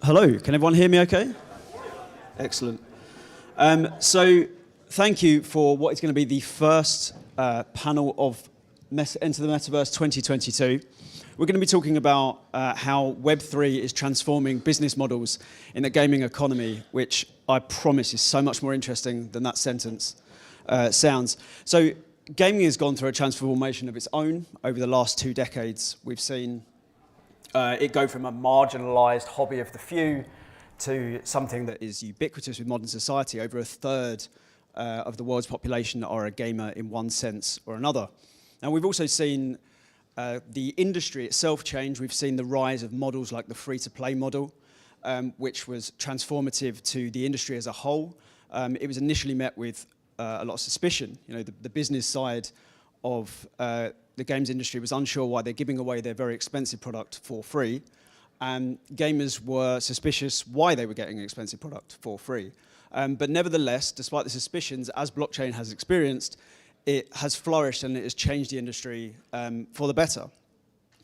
Hello, can everyone hear me okay? Excellent. So thank you for what is going to be the first panel of Enter the Metaverse 2022. We're going to be talking about how Web3 is transforming business models in the gaming economy, which I promise is so much more interesting than that sentence sounds. So gaming has gone through a transformation of its own over the last 2 decades. We've seen it go from a marginalized hobby of the few to something that is ubiquitous with modern society. Over a third of the world's population are a gamer in one sense or another. And we've also seen the industry itself change. We've seen the rise of models like the free-to-play model, which was transformative to the industry as a whole. It was initially met with a lot of suspicion. You know, the business side of the games industry was unsure why they're giving away their very expensive product for free. And gamers were suspicious why they were getting an expensive product for free. But nevertheless, despite the suspicions, as blockchain has experienced, it has flourished and it has changed the industry for the better.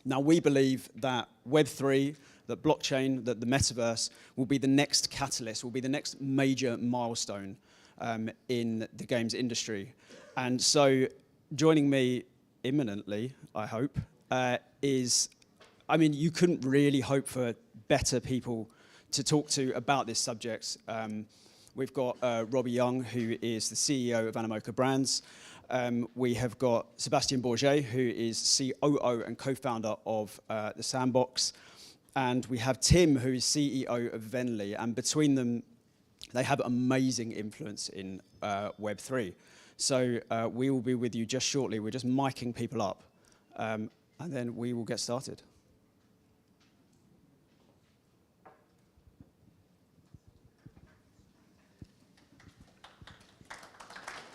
Now, we believe that Web3, that blockchain, that the metaverse will be the next catalyst, will be the next major milestone in the games industry. And so joining me imminently, I hope, is, I mean, you couldn't really hope for better people to talk to about this subject. We've got Robbie Young, who is the CEO of Animoca Brands. We have got Sebastien Bourget, who is COO and co-founder of The Sandbox. And we have Tim, who is CEO of Venly. And between them, they have amazing influence in Web3. So we will be with you just shortly. We're just miking people up. And then we will get started.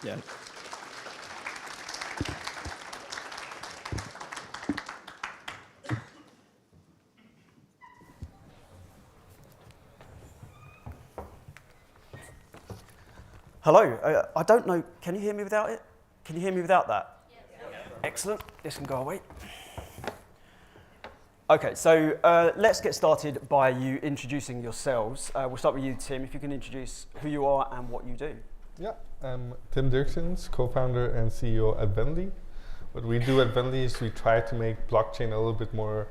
Yeah. Hello, I don't know, can you hear me without it? Can you hear me without that? Yeah. Excellent, this can go away. Okay, so let's get started by you introducing yourselves. We'll start with you, Tim, if you can introduce who you are and what you do. Yeah, I'm Tim Dirksens, co-founder and CEO at Venly. What we do at Venly is we try to make blockchain a little bit more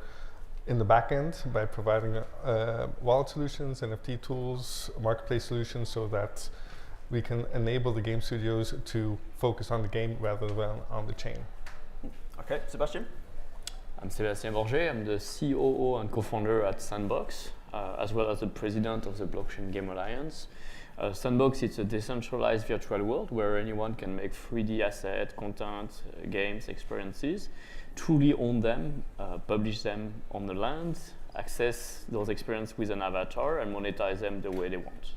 in the back end by providing wallet solutions, NFT tools, marketplace solutions, so that we can enable the game studios to focus on the game rather than on the chain. Okay, Sebastien? I'm Sebastien Bourget. I'm the COO and co-founder at Sandbox, as well as the president of the Blockchain Game Alliance. Sandbox is a decentralized virtual world where anyone can make 3D assets, content, games, experiences, truly own them, publish them on the land, access those experiences with an avatar, and monetize them the way they want.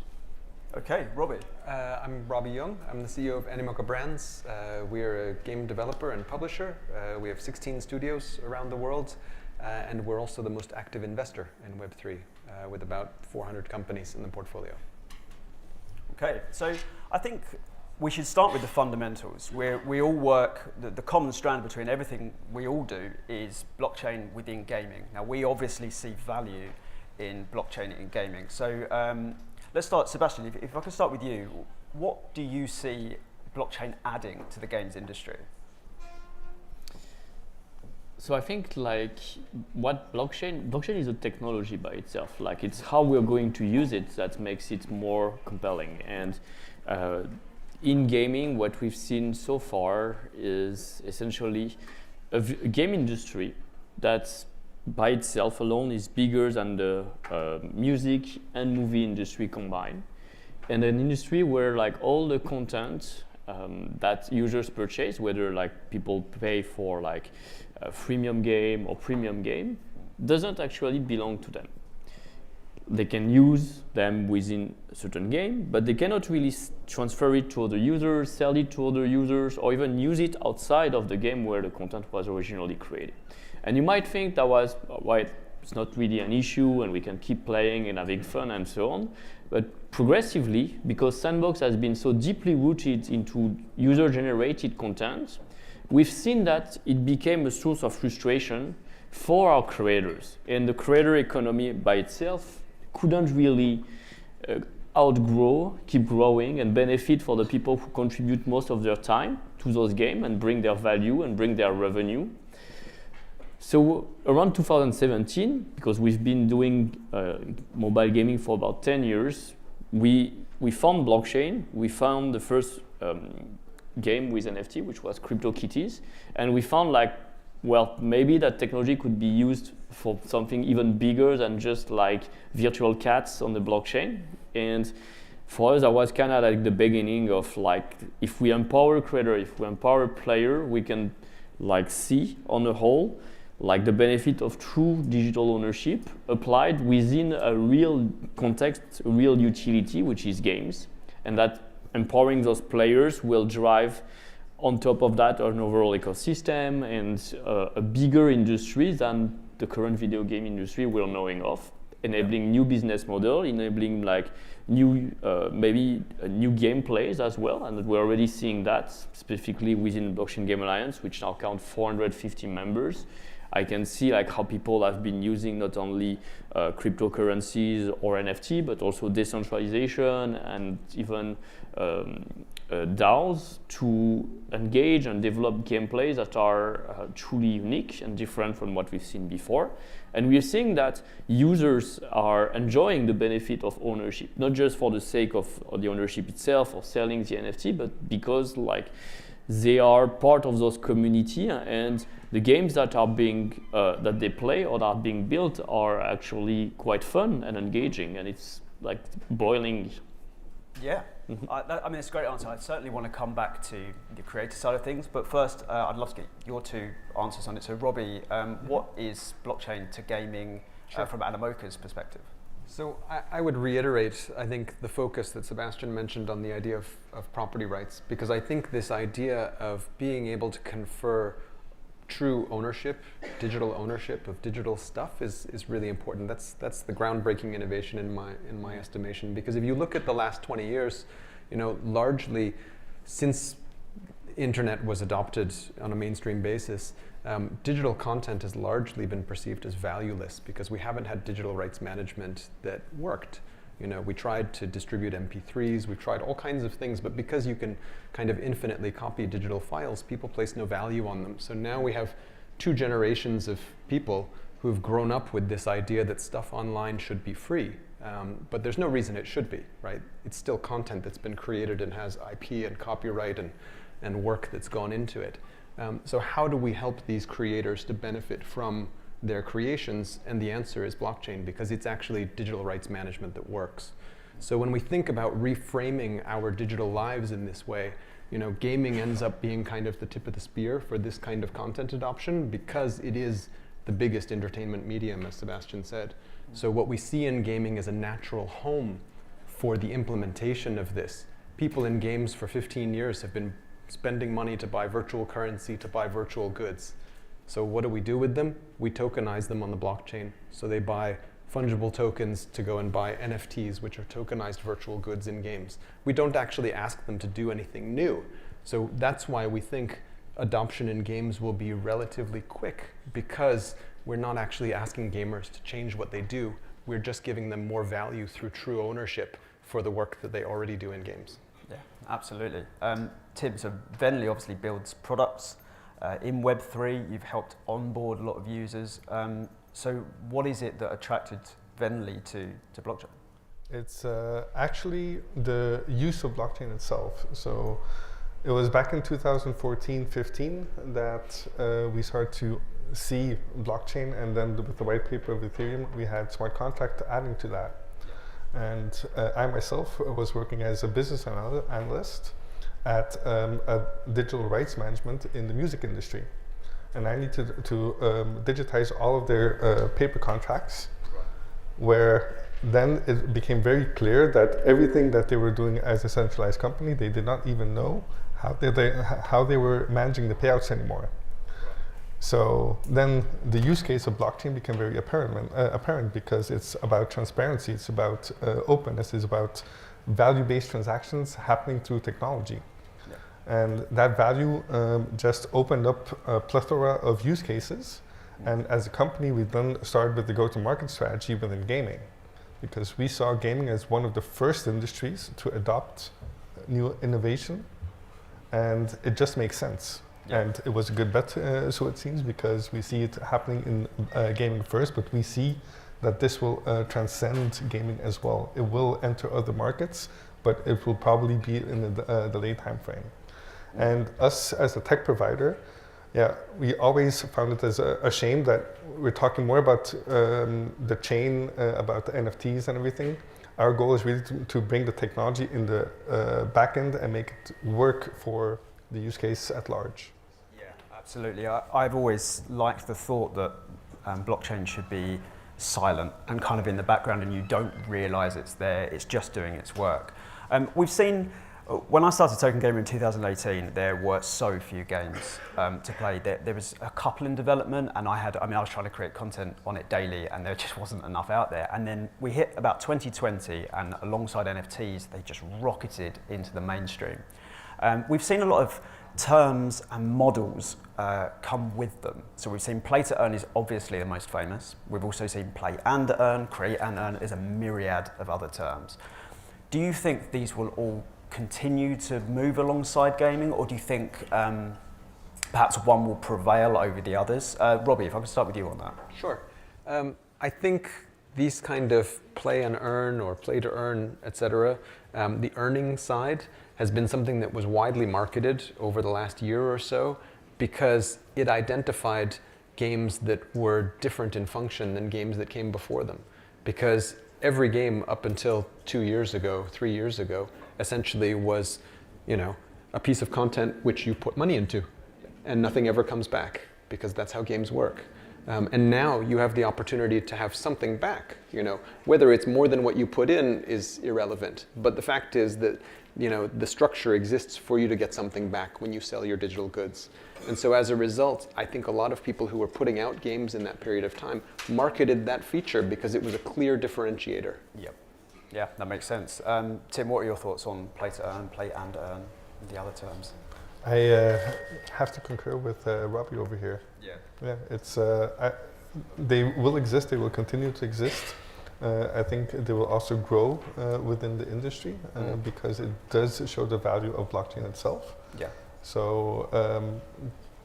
Okay, Robbie. I'm Robbie Young. I'm the CEO of Animoca Brands. We're a game developer and publisher. We have 16 studios around the world, and we're also the most active investor in Web3, with about 400 companies in the portfolio. Okay, so I think we should start with the fundamentals. We all work, the common strand between everything we all do is blockchain within gaming. Now, we obviously see value in blockchain in gaming. So let's start, Sebastien, if I could start with you, what do you see blockchain adding to the games industry? So I think like what blockchain is a technology by itself. Like it's how we're going to use it that makes it more compelling. And in gaming, what we've seen so far is essentially a game industry that's by itself alone is bigger than the music and movie industry combined. And an industry where like all the content that users purchase, whether like people pay for like a freemium game or premium game, doesn't actually belong to them. They can use them within a certain game, but they cannot really transfer it to other users, sell it to other users, or even use it outside of the game where the content was originally created. And you might think that was why it's not really an issue and we can keep playing and having fun and so on. But progressively, because Sandbox has been so deeply rooted into user-generated content, we've seen that it became a source of frustration for our creators. And the creator economy by itself couldn't really keep growing and benefit for the people who contribute most of their time to those games and bring their value and bring their revenue. So around 2017, because we've been doing mobile gaming for about 10 years, we found blockchain. We found the first game with NFT, which was CryptoKitties, and we found like, well, maybe that technology could be used for something even bigger than just like virtual cats on the blockchain. And for us, that was kind of like the beginning of like, if we empower a creator, if we empower a player, we can like see on the whole like the benefit of true digital ownership applied within a real context, a real utility, which is games, and that empowering those players will drive on top of that an overall ecosystem and a bigger industry than the current video game industry we're knowing of, enabling new business model, enabling like new maybe new gameplays as well, and we're already seeing that specifically within the Blockchain Game Alliance, which now count 450 members. I can see like how people have been using not only cryptocurrencies or NFT, but also decentralization and even DAOs to engage and develop gameplays that are truly unique and different from what we've seen before. And we're seeing that users are enjoying the benefit of ownership, not just for the sake of the ownership itself or selling the NFT, but because like they are part of those community, and the games that are being that they play or that are being built are actually quite fun and engaging, and it's like boiling. Yeah, I mean, it's a great answer. I certainly want to come back to the creator side of things, but first, I'd love to get your two answers on it. So, Robbie, what is blockchain to gaming from Animoca's perspective? So I would reiterate, I think, the focus that Sebastian mentioned on the idea of property rights, because I think this idea of being able to confer true ownership, digital ownership of digital stuff is really important. That's the groundbreaking innovation in my estimation, because if you look at the last 20 years, you know, largely since internet was adopted on a mainstream basis, digital content has largely been perceived as valueless because we haven't had digital rights management that worked. You know, we tried to distribute MP3s, we tried all kinds of things, but because you can kind of infinitely copy digital files, people place no value on them. So now we have two generations of people who've grown up with this idea that stuff online should be free. But there's no reason it should be, right? It's still content that's been created and has IP and copyright and work that's gone into it. So how do we help these creators to benefit from their creations? And the answer is blockchain, because it's actually digital rights management that works. So when we think about reframing our digital lives in this way, you know, gaming ends up being kind of the tip of the spear for this kind of content adoption, because it is the biggest entertainment medium, as Sebastian said. So what we see in gaming is a natural home for the implementation of this. People in games for 15 years have been spending money to buy virtual currency, to buy virtual goods. So what do we do with them? We tokenize them on the blockchain. So they buy fungible tokens to go and buy NFTs, which are tokenized virtual goods in games. We don't actually ask them to do anything new. So that's why we think adoption in games will be relatively quick, because we're not actually asking gamers to change what they do. We're just giving them more value through true ownership for the work that they already do in games. Yeah, absolutely. Tim, so Venly obviously builds products. In Web3, you've helped onboard a lot of users. So what is it that attracted Venly to blockchain? It's actually the use of blockchain itself. So it was back in 2014-15 that we started to see blockchain, and then with the white paper of Ethereum, we had smart contract adding to that. And I myself was working as a business analyst at a digital rights management in the music industry. And I needed to digitize all of their paper contracts, where then it became very clear that everything that they were doing as a centralized company, they did not even know how they were managing the payouts anymore. So then the use case of blockchain became very apparent, because it's about transparency, it's about openness, it's about value-based transactions happening through technology. Yeah. And that value just opened up a plethora of use cases. And as a company, we've then started with the go-to-market strategy within gaming. because we saw gaming as one of the first industries to adopt new innovation, and it just makes sense. Yeah. And it was a good bet, so it seems, because we see it happening in gaming first, but we see that this will transcend gaming as well. It will enter other markets, but it will probably be in the late time frame. And us as a tech provider, yeah, we always found it as a shame that we're talking more about the chain, about the NFTs and everything. Our goal is really to bring the technology in the back end and make it work for the use case at large. Yeah, absolutely. I've always liked the thought that blockchain should be silent and kind of in the background, and you don't realize it's there, it's just doing its work. We've seen, when I started Token Gamer in 2018, there were so few games to play. There was a couple in development, and I was trying to create content on it daily, and there just wasn't enough out there. And then we hit about 2020, and alongside NFTs, they just rocketed into the mainstream. We've seen a lot of terms and models come with them. So we've seen play to earn is obviously the most famous. We've also seen play and earn, create and earn. There's a myriad of other terms. Do you think these will all continue to move alongside gaming, or do you think perhaps one will prevail over the others? Robbie, if I could start with you on that. Sure. I think these kind of play and earn or play to earn, etc., the earning side has been something that was widely marketed over the last year or so because it identified games that were different in function than games that came before them. Because every game up until 2 years ago, 3 years ago, essentially was, a piece of content which you put money into, and nothing ever comes back because that's how games work. And now you have the opportunity to have something back. Whether it's more than what you put in is irrelevant. But the fact is that the structure exists for you to get something back when you sell your digital goods. And so as a result, I think a lot of people who were putting out games in that period of time marketed that feature because it was a clear differentiator. Yep. Yeah, that makes sense. Tim, what are your thoughts on play to earn, play and earn, and the other terms? I have to concur with Robbie over here. Yeah. Yeah, it's they will exist. They will continue to exist. I think they will also grow within the industry because it does show the value of blockchain itself. Yeah. So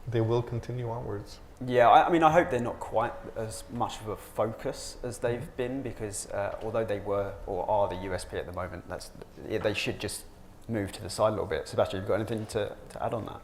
they will continue onwards. Yeah, I hope they're not quite as much of a focus as they've been, because although they were or are the USP at the moment, they should just move to the side a little bit. Sebastian, you've got anything to add on that?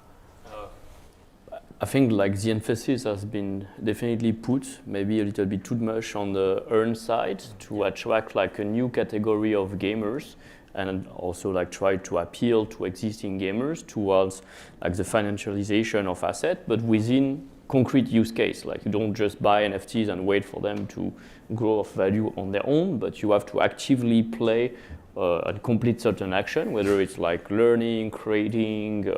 I think the emphasis has been definitely put maybe a little bit too much on the earn side to attract a new category of gamers, and also try to appeal to existing gamers towards the financialization of assets, but within concrete use case. You don't just buy NFTs and wait for them to grow of value on their own, but you have to actively play and complete certain action, whether it's learning, creating,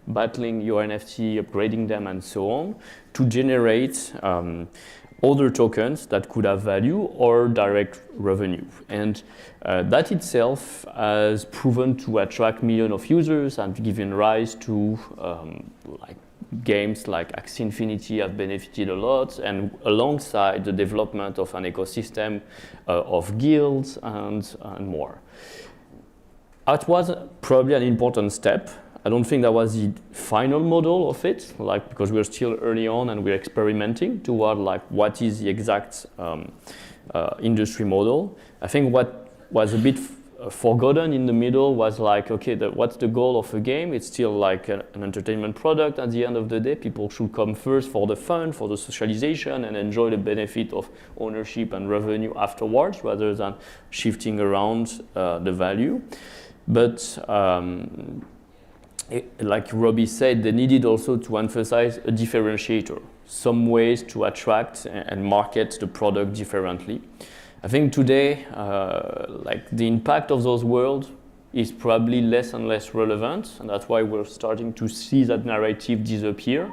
battling your NFT, upgrading them, and so on, to generate other tokens that could have value or direct revenue. And that itself has proven to attract millions of users and given rise to games like Axie Infinity have benefited a lot, and alongside the development of an ecosystem of guilds and more. That was probably an important step. I don't think that was the final model of it, because we're still early on and we're experimenting toward what is the exact industry model. I think what was a bit forgotten in the middle was what's the goal of a game? It's still an entertainment product at the end of the day. People should come first for the fun, for the socialization, and enjoy the benefit of ownership and revenue afterwards, rather than shifting around the value. But like Robbie said, they needed also to emphasize a differentiator, some ways to attract and market the product differently. I think today, the impact of those worlds is probably less and less relevant, and that's why we're starting to see that narrative disappear.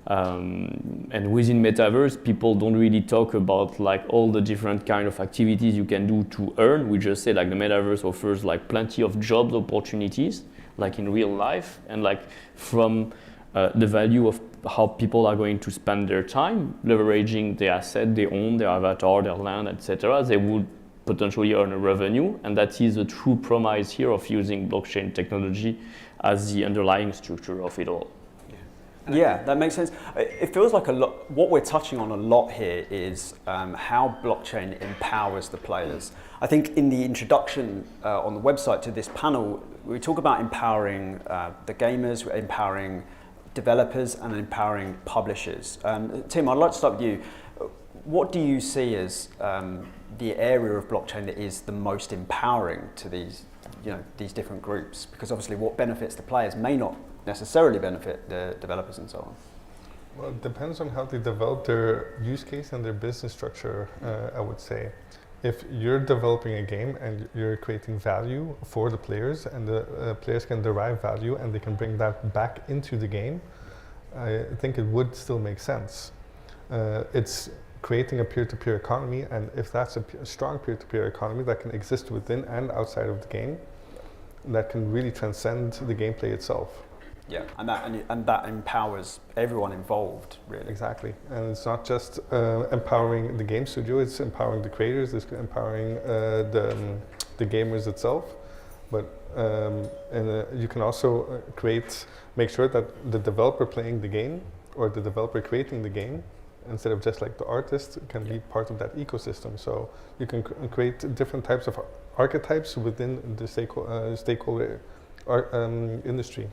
And within Metaverse, people don't really talk about all the different kind of activities you can do to earn. We just say the Metaverse offers plenty of job opportunities, in real life, and from the value of how people are going to spend their time leveraging the asset they own, their avatar, their land, etc. They would potentially earn a revenue, and that is the true promise here of using blockchain technology as the underlying structure of it all. Yeah, that makes sense. It feels like a lot. What we're touching on a lot here is how blockchain empowers the players. I think in the introduction on the website to this panel, we talk about empowering the gamers, empowering developers, and empowering publishers. Tim, I'd like to start with you. What do you see as the area of blockchain that is the most empowering to these different groups? Because obviously, what benefits the players may not necessarily benefit the developers and so on. Well, it depends on how they develop their use case and their business structure, I would say. If you're developing a game and you're creating value for the players, and the players can derive value and they can bring that back into the game, I think it would still make sense. It's creating a peer-to-peer economy, and if that's a strong peer-to-peer economy that can exist within and outside of the game, that can really transcend the gameplay itself. Yeah, and that empowers everyone involved, really. Exactly, and it's not just empowering the game studio; it's empowering the creators, it's empowering the gamers itself. But you can also make sure that the developer playing the game or the developer creating the game, instead of just like the artist, can be part of that ecosystem. So you can create different types of archetypes within the stakeholder industry.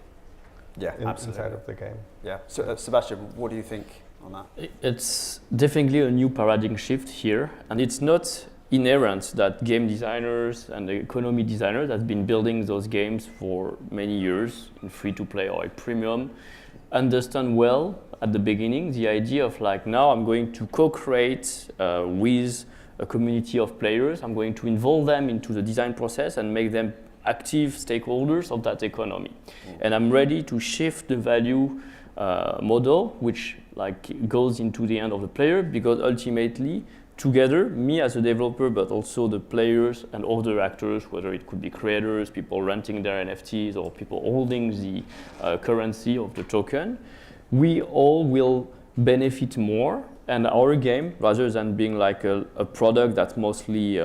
Yeah, absolutely. Inside of the game. Yeah. So, Sebastian, what do you think on that? It's definitely a new paradigm shift here, and it's not inherent that game designers and the economy designers have been building those games for many years in free-to-play or premium, understand well at the beginning the idea of like, now I'm going to co-create with a community of players. I'm going to involve them into the design process and make them active stakeholders of that economy. And I'm ready to shift the value model, which like goes into the hand of the player, because ultimately together, me as a developer, but also the players and other actors, whether it could be creators, people renting their NFTs, or people holding the currency of the token, we all will benefit more. And our game, rather than being like a product that's mostly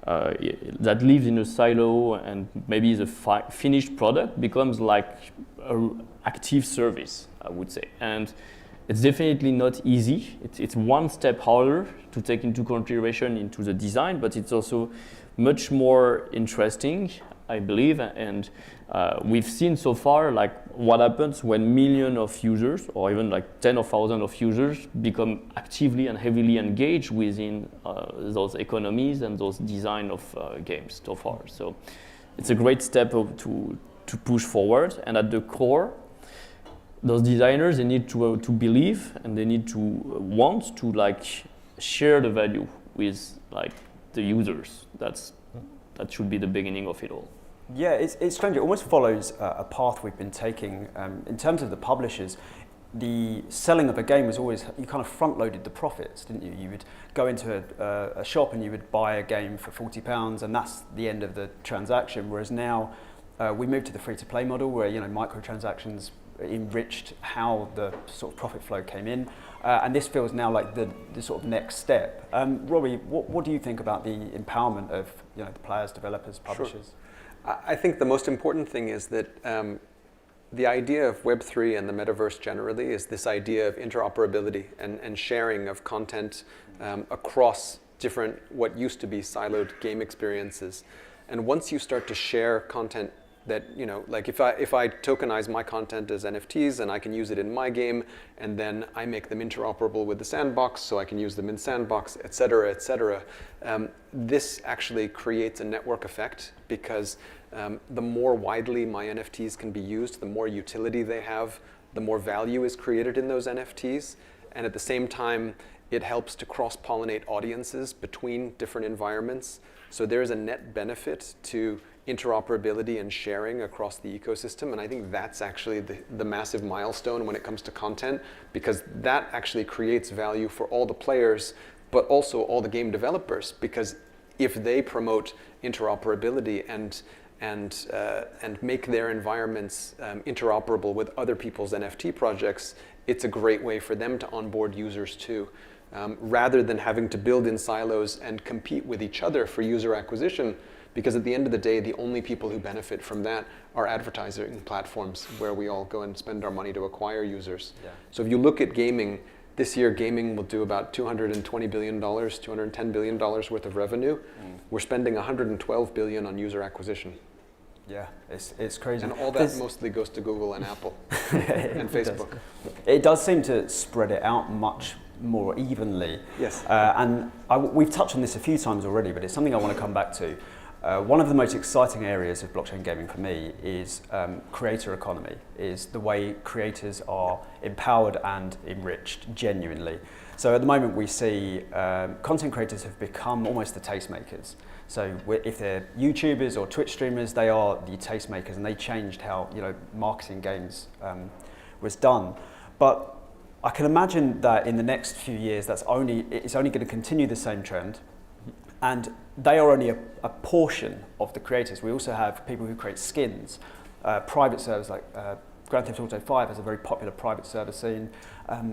that lives in a silo and maybe the finished product, becomes like an active service, I would say. And it's definitely not easy. It's one step harder to take into consideration into the design, but it's also much more interesting, I believe. And we've seen so far like what happens when millions of users, or even like tens of thousands of users, become actively and heavily engaged within those economies and those design of games so far. So it's a great step to push forward. And at the core, those designers, they need to believe, and they need to want to like share the value with like the users. That should be the beginning of it all. Yeah, it's strange. It almost follows a path we've been taking in terms of the publishers. The selling of a game was always, you kind of front-loaded the profits, didn't you? You would go into a shop and you would buy a game for £40, and that's the end of the transaction. Whereas now we moved to the free-to-play model, where microtransactions enriched how the sort of profit flow came in, and this feels now like the sort of next step. Robbie, what do you think about the empowerment of the players, developers, publishers? Sure. I think the most important thing is that the idea of Web3 and the metaverse generally is this idea of interoperability and sharing of content across different, what used to be siloed game experiences. And once you start to share content that, like if I tokenize my content as NFTs and I can use it in my game, and then I make them interoperable with the sandbox so I can use them in sandbox, et cetera, this actually creates a network effect, because the more widely my NFTs can be used, the more utility they have, the more value is created in those NFTs. And at the same time, it helps to cross-pollinate audiences between different environments. So there is a net benefit to interoperability and sharing across the ecosystem, and I think that's actually the massive milestone when it comes to content, because that actually creates value for all the players, but also all the game developers, because if they promote interoperability and make their environments interoperable with other people's NFT projects, it's a great way for them to onboard users too. rather than having to build in silos and compete with each other for user acquisition. Because at the end of the day, the only people who benefit from that are advertising platforms where we all go and spend our money to acquire users. Yeah. So if you look at gaming, this year gaming will do about $220 billion, $210 billion worth of revenue. We're spending $112 billion on user acquisition. Yeah, it's crazy. And all that mostly goes to Google and Apple and Facebook. It does seem to spread it out much more evenly. Yes. And we've touched on this a few times already, but it's something I want to come back to. One of the most exciting areas of blockchain gaming for me is creator economy, is the way creators are empowered and enriched genuinely. So at the moment we see content creators have become almost the tastemakers. So if they're YouTubers or Twitch streamers, they are the tastemakers, and they changed how marketing games was done. But I can imagine that in the next few years, it's only going to continue the same trend. And they are only a portion of the creators. We also have people who create skins, private servers like Grand Theft Auto 5 has a very popular private server scene,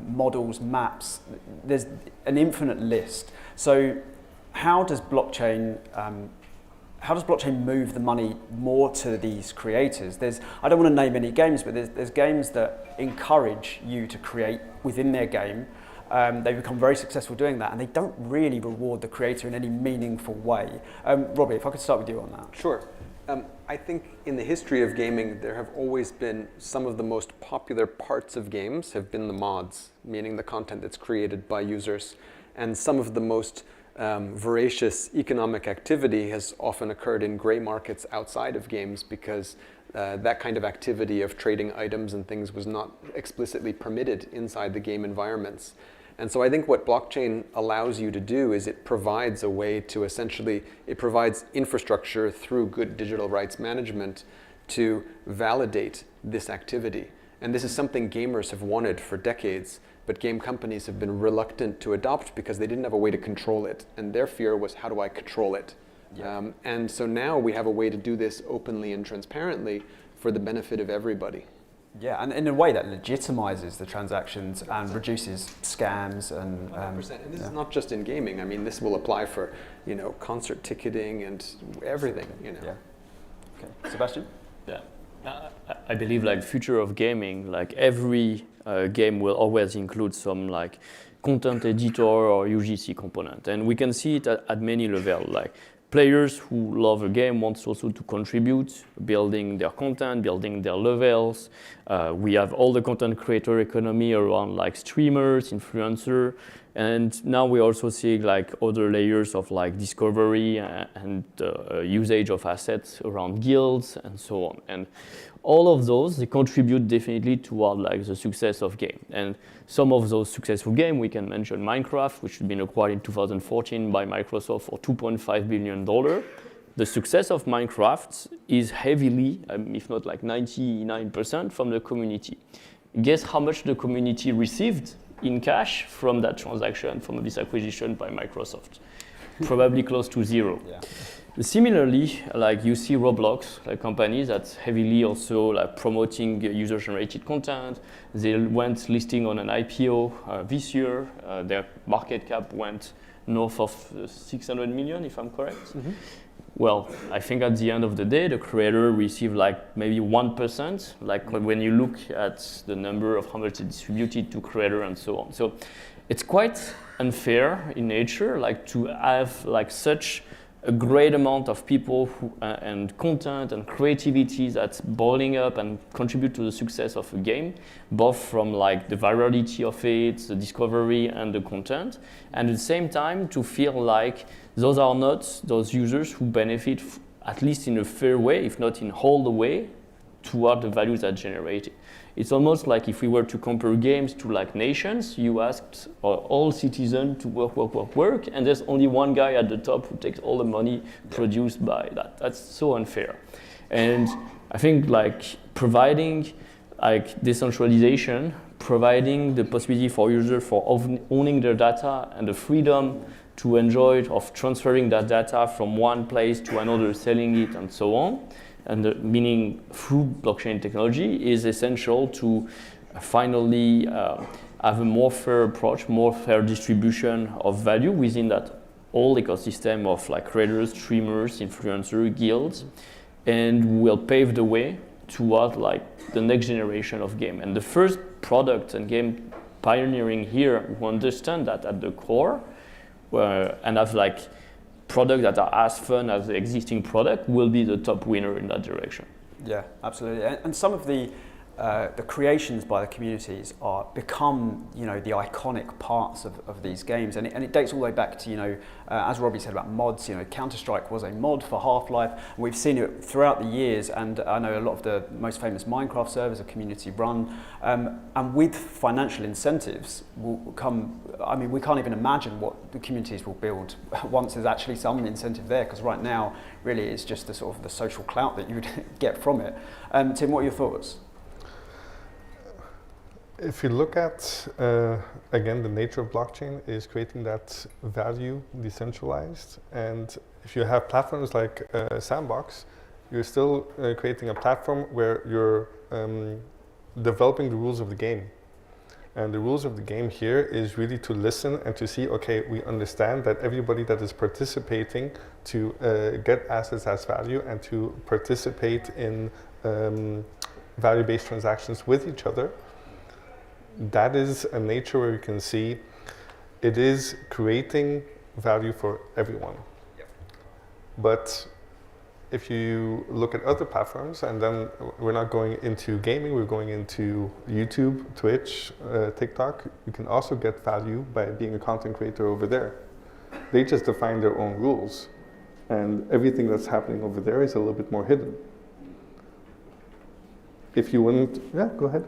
models, maps, there's an infinite list. So how does blockchain move the money more to these creators? I don't want to name any games, but there's games that encourage you to create within their game. They become very successful doing that, and they don't really reward the creator in any meaningful way. Robbie, if I could start with you on that. Sure. I think in the history of gaming, there have always been some of the most popular parts of games have been the mods, meaning the content that's created by users. And some of the most voracious economic activity has often occurred in gray markets outside of games because that kind of activity of trading items and things was not explicitly permitted inside the game environments. And so I think what blockchain allows you to do is it provides a way to it provides infrastructure through good digital rights management to validate this activity. And this is something gamers have wanted for decades, but game companies have been reluctant to adopt because they didn't have a way to control it. And their fear was, how do I control it? Yeah. And so now we have a way to do this openly and transparently for the benefit of everybody. Yeah, and in a way that legitimizes the transactions and reduces scams and 100%. And this is not just in gaming. I mean, this will apply for concert ticketing and everything. Yeah. Okay, Sebastian. Yeah, I believe future of gaming, every game will always include some content editor or UGC component, and we can see it at many levels. Players who love a game want also to contribute, building their content, building their levels. We have all the content creator economy around streamers, influencer, and now we also see other layers of discovery and usage of assets around guilds and so on. And all of those, they contribute definitely toward the success of game. And some of those successful games, we can mention Minecraft, which had been acquired in 2014 by Microsoft for $2.5 billion. The success of Minecraft is heavily, if not 99% from the community. Guess how much the community received in cash from that transaction, from this acquisition by Microsoft? Probably close to zero. Yeah. Similarly, you see Roblox, companies that's heavily also promoting user-generated content. They went listing on an IPO this year. Their market cap went north of 600 million, if I'm correct. Mm-hmm. Well, I think at the end of the day, the creator received maybe 1%, when you look at the number of how much it's distributed to creator and so on. So it's quite unfair in nature, to have such a great amount of people who, and content and creativity that's boiling up and contribute to the success of a game, both from the virality of it, the discovery and the content, and at the same time to feel those are not those users who benefit at least in a fair way, if not in all the way, toward the values that generated. It's almost if we were to compare games to nations, you asked all citizens to work, and there's only one guy at the top who takes all the money produced by that. That's so unfair. And I think providing decentralization, providing the possibility for users for owning their data and the freedom to enjoy it, of transferring that data from one place to another, selling it and so on, and meaning through blockchain technology, is essential to finally have a more fair approach, more fair distribution of value within that whole ecosystem of like creators, streamers, influencers, guilds, and will pave the way toward like the next generation of game. And the first product and game pioneering here who understand that at the core and have like products that are as fun as the existing product will be the top winner in that direction. Yeah, absolutely. And some of the creations by the communities are become, you know, the iconic parts of these games, and it dates all the way back to, you know, as Robbie said about mods. You know, Counter-Strike was a mod for Half-Life, and we've seen it throughout the years. And I know a lot of the most famous Minecraft servers are community run, and with financial incentives will come. I mean, we can't even imagine what the communities will build once there's actually some incentive there. Because right now, really, it's just the sort of the social clout that you would get from it. Tim, what are your thoughts? If you look at, again, the nature of blockchain is creating that value decentralized. And if you have platforms like Sandbox, you're still creating a platform where you're developing the rules of the game. And the rules of the game here is really to listen and to see, okay, we understand that everybody that is participating to get assets as value and to participate in value-based transactions with each other. That is a nature where you can see it is creating value for everyone. Yep. But if you look at other platforms, and then we're not going into gaming, we're going into YouTube, Twitch, TikTok, you can also get value by being a content creator over there. They just define their own rules, and everything that's happening over there is a little bit more hidden. If you wouldn't, yeah, go ahead.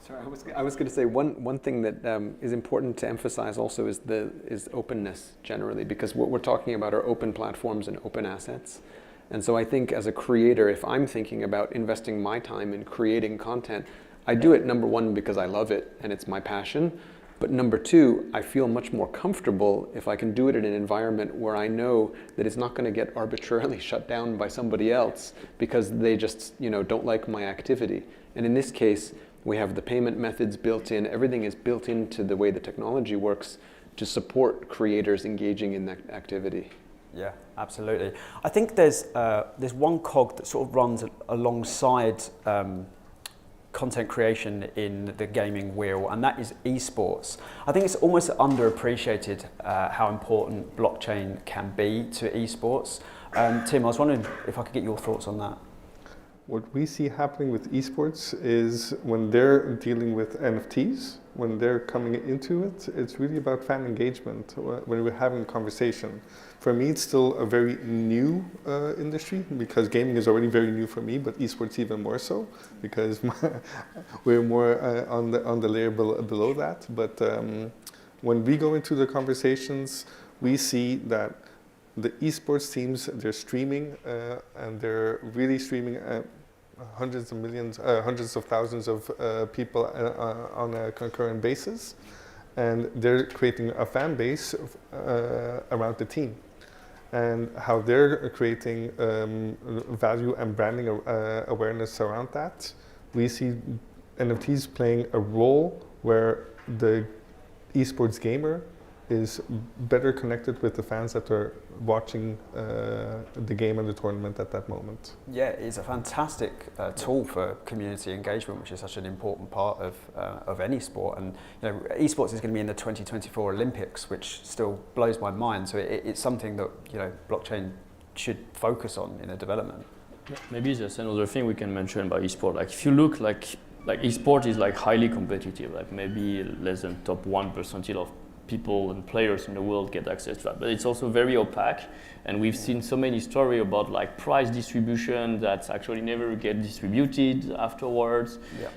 Sorry, I was going to say one thing that is important to emphasize also is openness generally, because what we're talking about are open platforms and open assets. And so I think as a creator, if I'm thinking about investing my time in creating content, I do it, number one, because I love it and it's my passion. But number two, I feel much more comfortable if I can do it in an environment where I know that it's not going to get arbitrarily shut down by somebody else because they just, you know, don't like my activity. And in this case, we have the payment methods built in. Everything is built into the way the technology works to support creators engaging in that activity. Yeah, absolutely. I think there's one cog that sort of runs alongside content creation in the gaming wheel, and that is esports. I think it's almost underappreciated how important blockchain can be to esports. Tim, I was wondering if I could get your thoughts on that. What we see happening with esports is when they're dealing with NFTs, when they're coming into it, it's really about fan engagement, when we're having a conversation. For me, it's still a very new industry, because gaming is already very new for me, but esports even more so, because we're more on the layer below that. But when we go into the conversations, we see that the esports teams, they're streaming, and they're really streaming hundreds of millions, hundreds of thousands of people on a concurrent basis. And they're creating a fan base around the team. And how they're creating value and branding awareness around that. We see NFTs playing a role where the esports gamer is better connected with the fans that are watching the game and the tournament at that moment. Yeah, it's a fantastic tool for community engagement, which is such an important part of any sport. And you know, esports is going to be in the 2024 Olympics, which still blows my mind. So it's something that, you know, blockchain should focus on in a development. Maybe there's another thing we can mention about esport. Like if you look like esport is like highly competitive. Like maybe less than top 1% of people and players in the world get access to that, but it's also very opaque, and we've seen so many stories about like prize distribution that actually never get distributed afterwards. Yeah.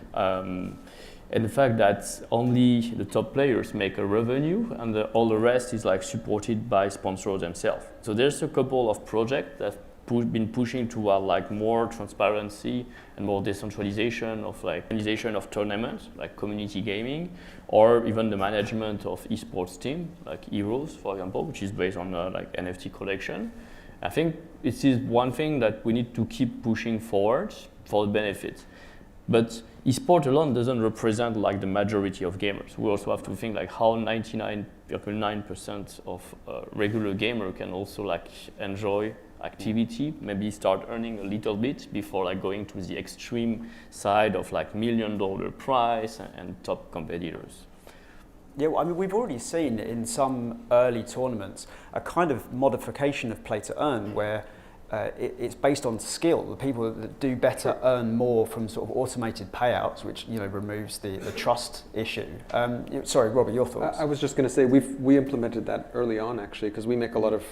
And the fact that only the top players make a revenue and all the rest is like supported by sponsors themselves. So there's a couple of projects that been pushing toward like more transparency and more decentralization of like organization of tournaments, like community gaming, or even the management of esports team, like Heroes, for example, which is based on like NFT collection. I think it is one thing that we need to keep pushing forward for the benefit. But esport alone doesn't represent like the majority of gamers. We also have to think like how 99.9% of regular gamer can also like enjoy activity, maybe start earning a little bit before like going to the extreme side of like $1 million prize and top competitors. Yeah, well, I mean, we've already seen in some early tournaments a kind of modification of play to earn where it's based on skill. The people that do better earn more from sort of automated payouts, which removes the trust issue. Sorry, Robert, your thoughts? I was just going to say we implemented that early on actually because we make a lot of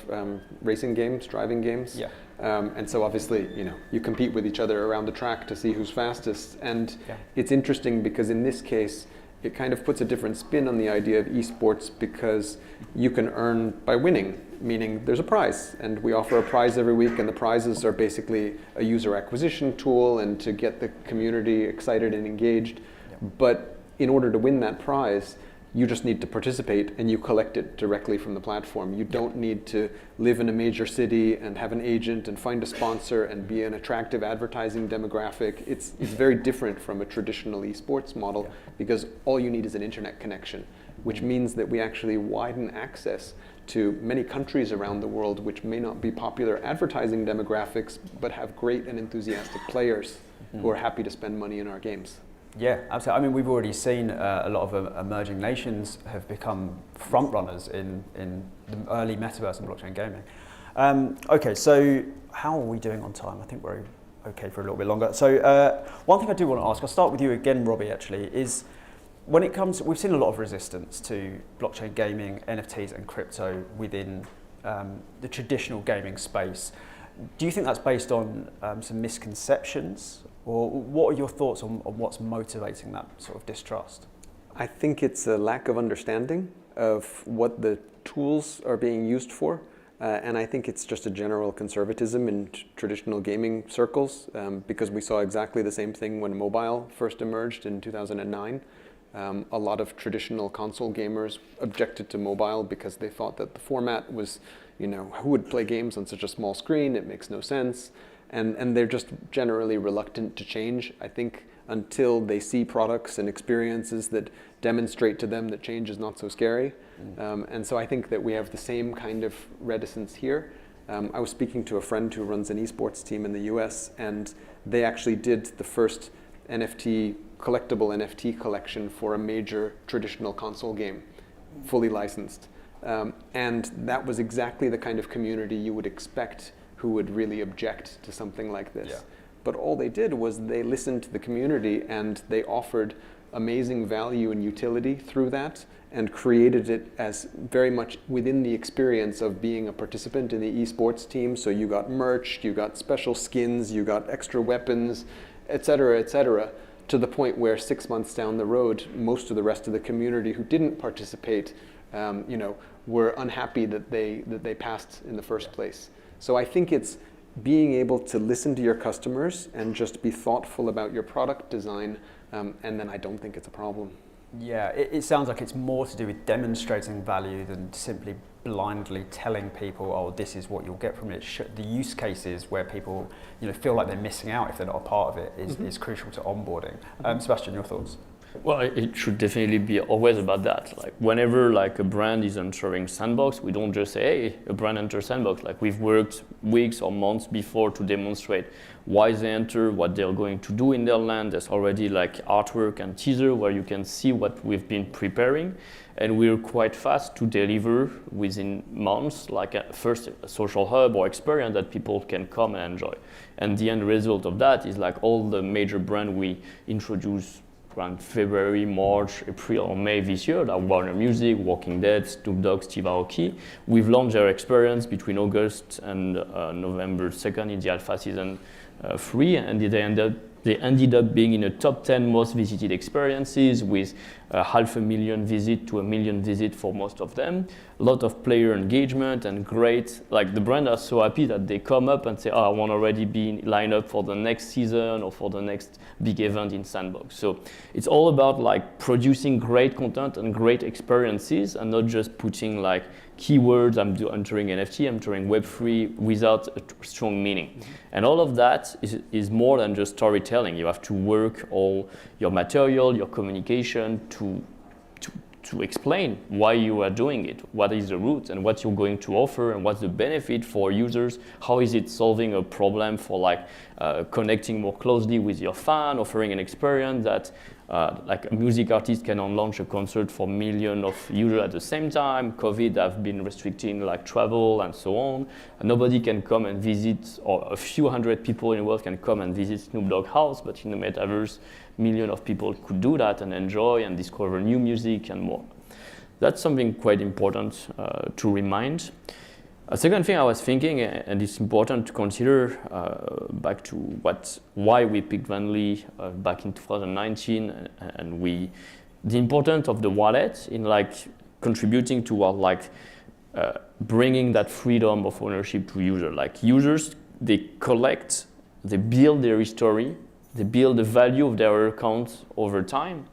racing games, driving games. Yeah. And so obviously you compete with each other around the track to see who's fastest. And it's interesting because in this case it kind of puts a different spin on the idea of esports because you can earn by winning, meaning there's a prize, and we offer a prize every week, and the prizes are basically a user acquisition tool and to get the community excited and engaged. But in order to win that prize, you just need to participate and you collect it directly from the platform. You don't need to live in a major city and have an agent and find a sponsor and be an attractive advertising demographic. It's very different from a traditional esports model because all you need is an internet connection, which means that we actually widen access to many countries around the world which may not be popular advertising demographics but have great and enthusiastic players who are happy to spend money in our games. Yeah, absolutely. I mean, we've already seen a lot of emerging nations have become front runners in the early metaverse and blockchain gaming. Okay, so how are we doing on time? I think we're okay for a little bit longer. So one thing I do want to ask, I'll start with you again, Robbie, actually, is when it comes, we've seen a lot of resistance to blockchain gaming, NFTs and crypto within the traditional gaming space. Do you think that's based on some misconceptions? Or what are your thoughts on what's motivating that sort of distrust? I think it's a lack of understanding of what the tools are being used for. And I think it's just a general conservatism in traditional gaming circles because we saw exactly the same thing when mobile first emerged in 2009. A lot of traditional console gamers objected to mobile because they thought that the format was, who would play games on such a small screen? It makes no sense. And they're just generally reluctant to change, I think, until they see products and experiences that demonstrate to them that change is not so scary. And so I think that we have the same kind of reticence here. I was speaking to a friend who runs an esports team in the US, and they actually did the first collectible NFT collection for a major traditional console game, fully licensed. And that was exactly the kind of community you would expect who would really object to something like this. Yeah. But all they did was they listened to the community and they offered amazing value and utility through that and created it as very much within the experience of being a participant in the esports team. So you got merch, you got special skins, you got extra weapons, et cetera, to the point where 6 months down the road, most of the rest of the community who didn't participate, were unhappy that they passed in the first place. So I think it's being able to listen to your customers and just be thoughtful about your product design, and then I don't think it's a problem. Yeah, it sounds like it's more to do with demonstrating value than simply blindly telling people, oh, this is what you'll get from it. The use cases where people feel like they're missing out if they're not a part of it is crucial to onboarding. Sebastian, your thoughts? Well, it should definitely be always about that. Like whenever like a brand is entering Sandbox, we don't just say, hey, a brand enters Sandbox. Like we've worked weeks or months before to demonstrate why they enter, what they're going to do in their land. There's already like artwork and teaser where you can see what we've been preparing. And we're quite fast to deliver within months, like first a social hub or experience that people can come and enjoy. And the end result of that is like all the major brands we introduce around February, March, April, or May this year, like Warner Music, Walking Dead, Snoop Dogg, Steve Aoki. We've launched their experience between August and November 2nd in the Alpha Season 3, and they ended up being in the top 10 most visited experiences with 500,000 visits to 1 million visits for most of them. A lot of player engagement and great, like the brand are so happy that they come up and say, oh, I want to already be lined up for the next season or for the next big event in Sandbox. So it's all about like producing great content and great experiences and not just putting like keywords, I'm entering NFT, I'm entering Web3 without a strong meaning. And all of that is more than just storytelling. You have to work all your material, your communication to explain why you are doing it, what is the root, and what you're going to offer, and what's the benefit for users, how is it solving a problem for like connecting more closely with your fan, offering an experience that like a music artist can launch a concert for millions of users at the same time. COVID have been restricting like travel and so on. And nobody can come and visit, or a few hundred people in the world can come and visit Snoop Dogg house, but in the metaverse, millions of people could do that and enjoy and discover new music and more. That's something quite important to remind. A second thing I was thinking, and it's important to consider back to why we picked Vanly back in 2019, and the importance of the wallet in like contributing toward like bringing that freedom of ownership to users. Like users, they collect, they build their history, they build the value of their accounts over time.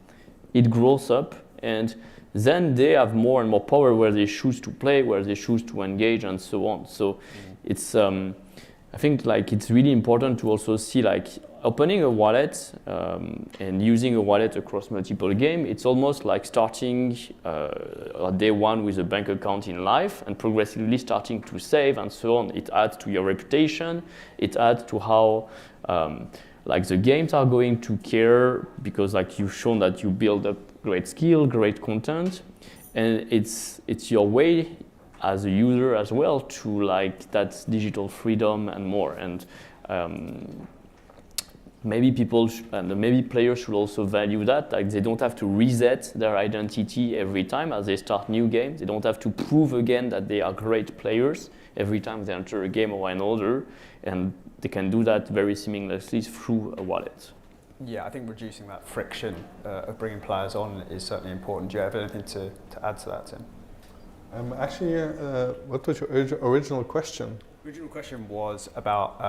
It grows up, and then they have more and more power where they choose to play, where they choose to engage, and so on. So it's, I think like it's really important to also see like opening a wallet and using a wallet across multiple games. It's almost like starting day one with a bank account in life and progressively starting to save and so on. It adds to your reputation. It adds to how like the games are going to care, because like you've shown that you build up great skill, great content, and it's your way as a user as well to like that digital freedom and more. And maybe maybe players should also value that. Like they don't have to reset their identity every time as they start new games. They don't have to prove again that they are great players every time they enter a game or another, and they can do that very seamlessly through a wallet. Yeah, I think reducing that friction of bringing players on is certainly important. Do you have anything to add to that, Tim? Actually, what was your original question? The original question was about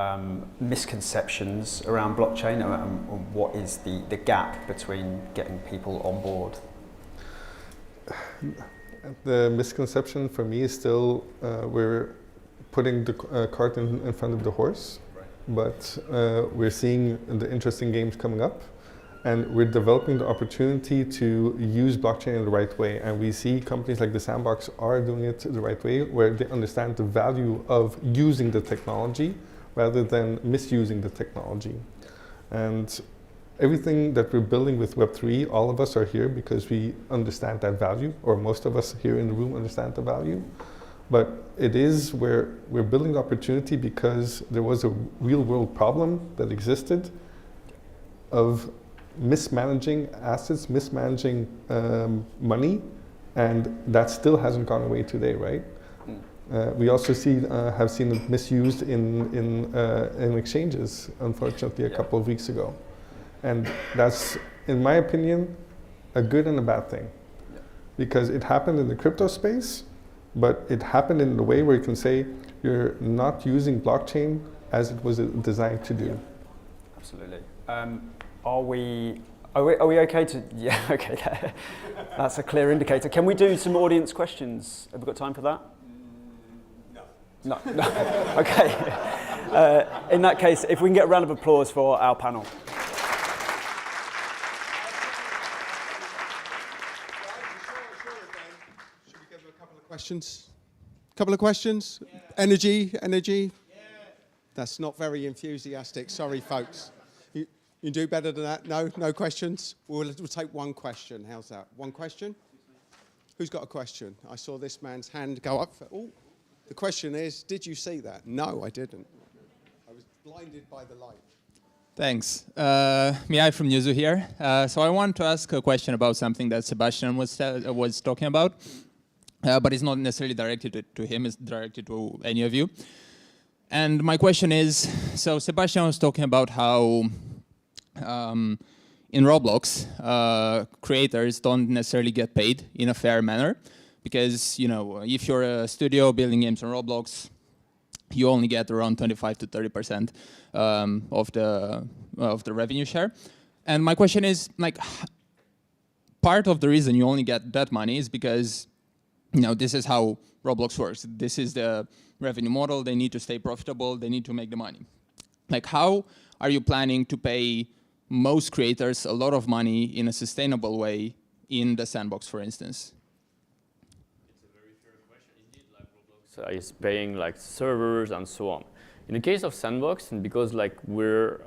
misconceptions around blockchain and what is the gap between getting people on board? The misconception for me is still we're putting the cart in front of the horse. But we're seeing the interesting games coming up, and we're developing the opportunity to use blockchain in the right way. And we see companies like the Sandbox are doing it the right way, where they understand the value of using the technology rather than misusing the technology. And everything that we're building with Web3, all of us are here because we understand that value, or most of us here in the room understand the value. But it is where we're building the opportunity because there was a real world problem that existed of mismanaging assets, mismanaging money, and that still hasn't gone away today, right? We also have seen it misused in exchanges, unfortunately, a couple of weeks ago. And that's, in my opinion, a good and a bad thing. Because it happened in the crypto space, but it happened in a way where you can say you're not using blockchain as it was designed to do. Yeah. Absolutely. Are we okay to? Yeah, okay. That's a clear indicator. Can we do some audience questions? Have we got time for that? No. Okay. In that case, if we can get a round of applause for our panel. Questions? Couple of questions? Yeah. Energy? Yeah. That's not very enthusiastic. Sorry, folks. You do better than that? No questions? We'll take one question. How's that? One question? Who's got a question? I saw this man's hand go up. Oh, the question is, did you see that? No, I didn't. I was blinded by the light. Thanks. Mihai from Yuzu here. So I want to ask a question about something that Sebastian was talking about. But it's not necessarily directed to him, it's directed to any of you. And my question is, so Sebastian was talking about how in Roblox, creators don't necessarily get paid in a fair manner, because if you're a studio building games on Roblox, you only get around 25 to 30% of the revenue share. And my question is, like, part of the reason you only get that money is because this is how Roblox works. This is the revenue model. They need to stay profitable. They need to make the money. Like, how are you planning to pay most creators a lot of money in a sustainable way in the sandbox, for instance? It's a very fair question indeed. Like Roblox is paying like servers and so on. In the case of sandbox, and because like we're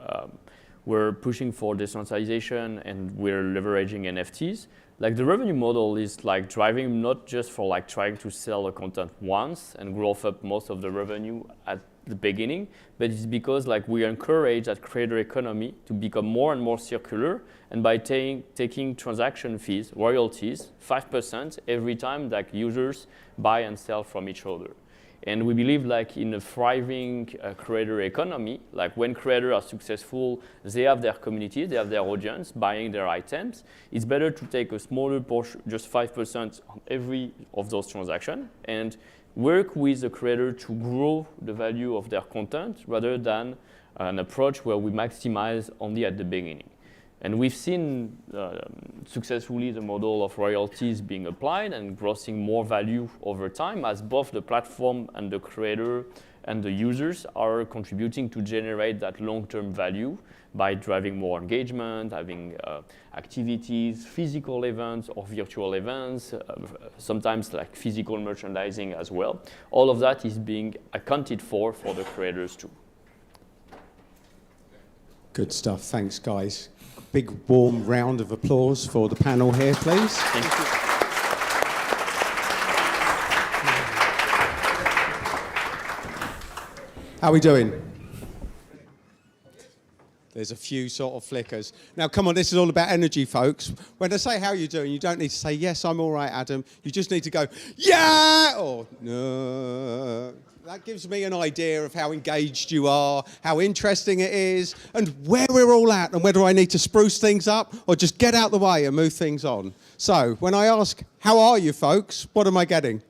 pushing for decentralization and we're leveraging NFTs, like the revenue model is like driving not just for like trying to sell the content once and growth up most of the revenue at the beginning, but it's because like we encourage that creator economy to become more and more circular, and by taking transaction fees, royalties, 5% every time that users buy and sell from each other. And we believe like in a thriving creator economy, like when creators are successful, they have their community, they have their audience buying their items. It's better to take a smaller portion, just 5% on every of those transactions, and work with the creator to grow the value of their content rather than an approach where we maximize only at the beginning. And we've seen successfully the model of royalties being applied and grossing more value over time, as both the platform and the creator and the users are contributing to generate that long-term value by driving more engagement, having activities, physical events or virtual events, sometimes like physical merchandising as well. All of that is being accounted for the creators too. Good stuff. Thanks, guys. Big warm round of applause for the panel here, please. Thank you. How are we doing? There's a few sort of flickers. Now, come on, this is all about energy, folks. When I say how you're doing, you don't need to say, yes, I'm all right, Adam. You just need to go, yeah, or no. That gives me an idea of how engaged you are, how interesting it is, and where we're all at, and whether I need to spruce things up or just get out the way and move things on. So, when I ask, how are you, folks, what am I getting?